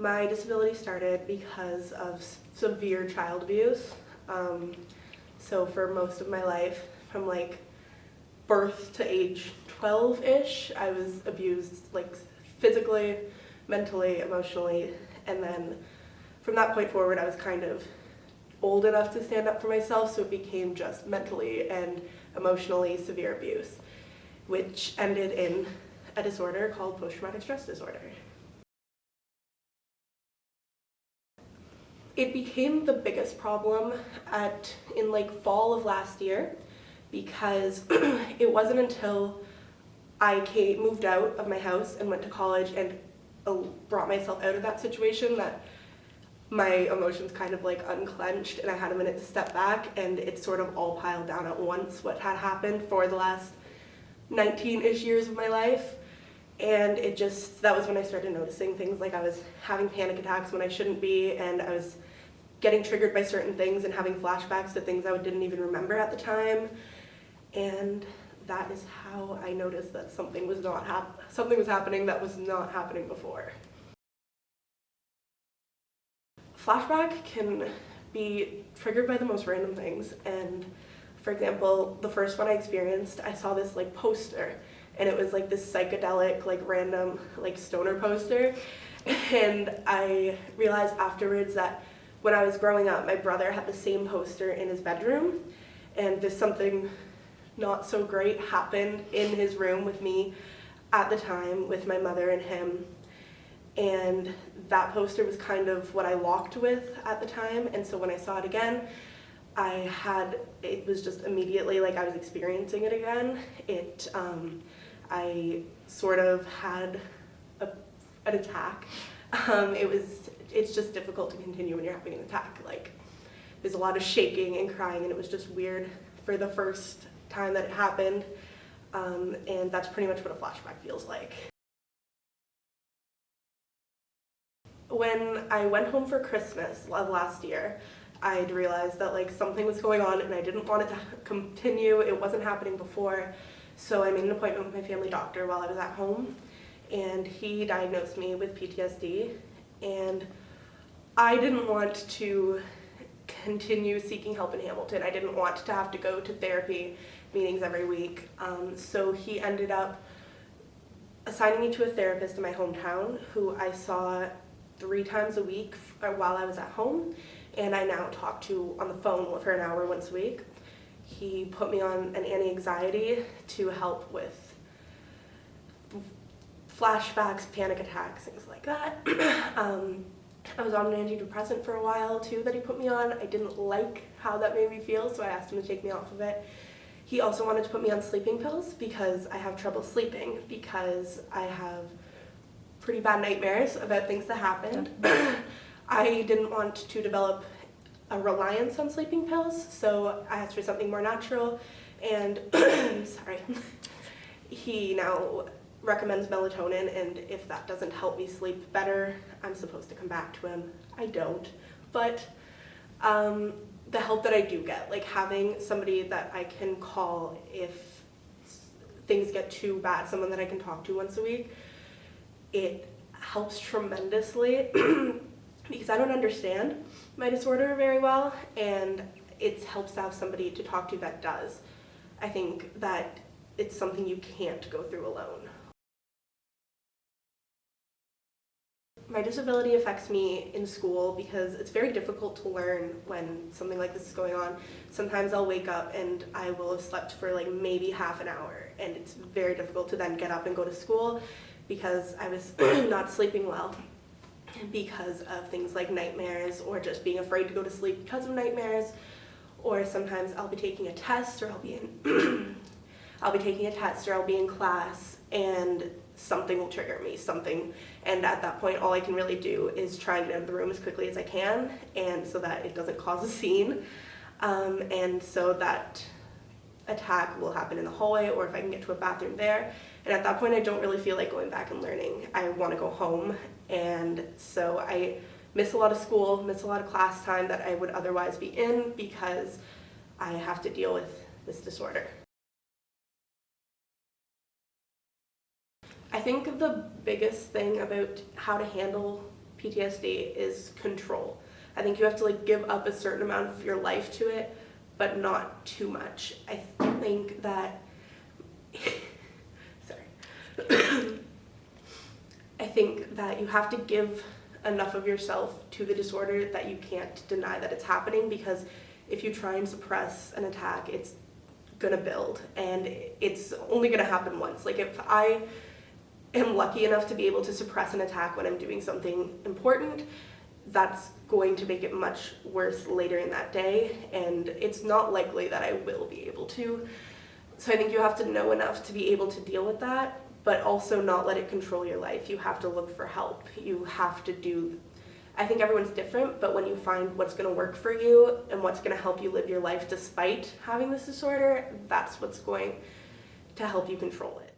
My disability started because of severe child abuse. So for most of my life, from like birth to age 12-ish, I was abused like physically, mentally, emotionally, and then from that point forward I was kind of old enough to stand up for myself, so it became just mentally and emotionally severe abuse, which ended in a disorder called post-traumatic stress disorder. It became the biggest problem in like fall of last year, because it wasn't until I moved out of my house and went to college and brought myself out of that situation that my emotions kind of like unclenched and I had a minute to step back, and it sort of all piled down at once what had happened for the last 19-ish years of my life. And that was when I started noticing things like I was having panic attacks when I shouldn't be, and I was getting triggered by certain things and having flashbacks to things I didn't even remember at the time. And that is how I noticed that something was happening that was not happening before. Flashback can be triggered by the most random things, and for example, the first one I experienced, I saw this like poster, and it was like this psychedelic, like random, like stoner poster, and I realized afterwards that when I was growing up, my brother had the same poster in his bedroom, and something not so great happened in his room with me at the time, with my mother and him, and that poster was kind of what I walked with at the time. And so when I saw it again, it was just immediately like I was experiencing it again. I sort of had an attack. It's just difficult to continue when you're having an attack. Like, there's a lot of shaking and crying, and it was just weird for the first time that it happened. And that's pretty much what a flashback feels like. When I went home for Christmas of last year, I'd realized that like something was going on and I didn't want it to continue. It wasn't happening before. So I made an appointment with my family doctor while I was at home, and he diagnosed me with PTSD, and I didn't want to continue seeking help in Hamilton. I didn't want to have to go to therapy meetings every week. So he ended up assigning me to a therapist in my hometown who I saw 3 times a week while I was at home, and I now talk to on the phone for an hour once a week. He put me on an anti-anxiety to help with flashbacks, panic attacks, things like that. I was on an antidepressant for a while too that he put me on. I didn't like how that made me feel, so I asked him to take me off of it. He also wanted to put me on sleeping pills because I have trouble sleeping, because I have pretty bad nightmares about things that happened. I didn't want to develop a reliance on sleeping pills, so I asked for something more natural, and sorry, he now recommends melatonin, and if that doesn't help me sleep better, I'm supposed to come back to him. I don't, but the help that I do get, like having somebody that I can call if things get too bad, someone that I can talk to once a week, it helps tremendously because I don't understand my disorder very well, and it helps to have somebody to talk to that does. I think that it's something you can't go through alone. My disability affects me in school because it's very difficult to learn when something like this is going on. Sometimes I'll wake up and I will have slept for like maybe half an hour, and it's very difficult to then get up and go to school because I was not sleeping well because of things like nightmares, or just being afraid to go to sleep because of nightmares. Or sometimes I'll be taking a test, or I'll be in class, and something will trigger me, and at that point all I can really do is try and get out of the room as quickly as I can, and so that it doesn't cause a scene, and so that attack will happen in the hallway, or if I can get to a bathroom there, and at that point I don't really feel like going back and learning. I want to go home, and so I miss a lot of school, miss a lot of class time that I would otherwise be in because I have to deal with this disorder. I think the biggest thing about how to handle PTSD is control. I think you have to like give up a certain amount of your life to it, but not too much. I think that sorry. I think that you have to give enough of yourself to the disorder that you can't deny that it's happening, because if you try and suppress an attack, it's gonna build, and it's only gonna happen once. Like if I am lucky enough to be able to suppress an attack when I'm doing something important, that's going to make it much worse later in that day, and it's not likely that I will be able to. So I think you have to know enough to be able to deal with that, but also not let it control your life. You have to look for help. You have to do, I think everyone's different, but when you find what's gonna work for you and what's gonna help you live your life despite having this disorder, that's what's going to help you control it.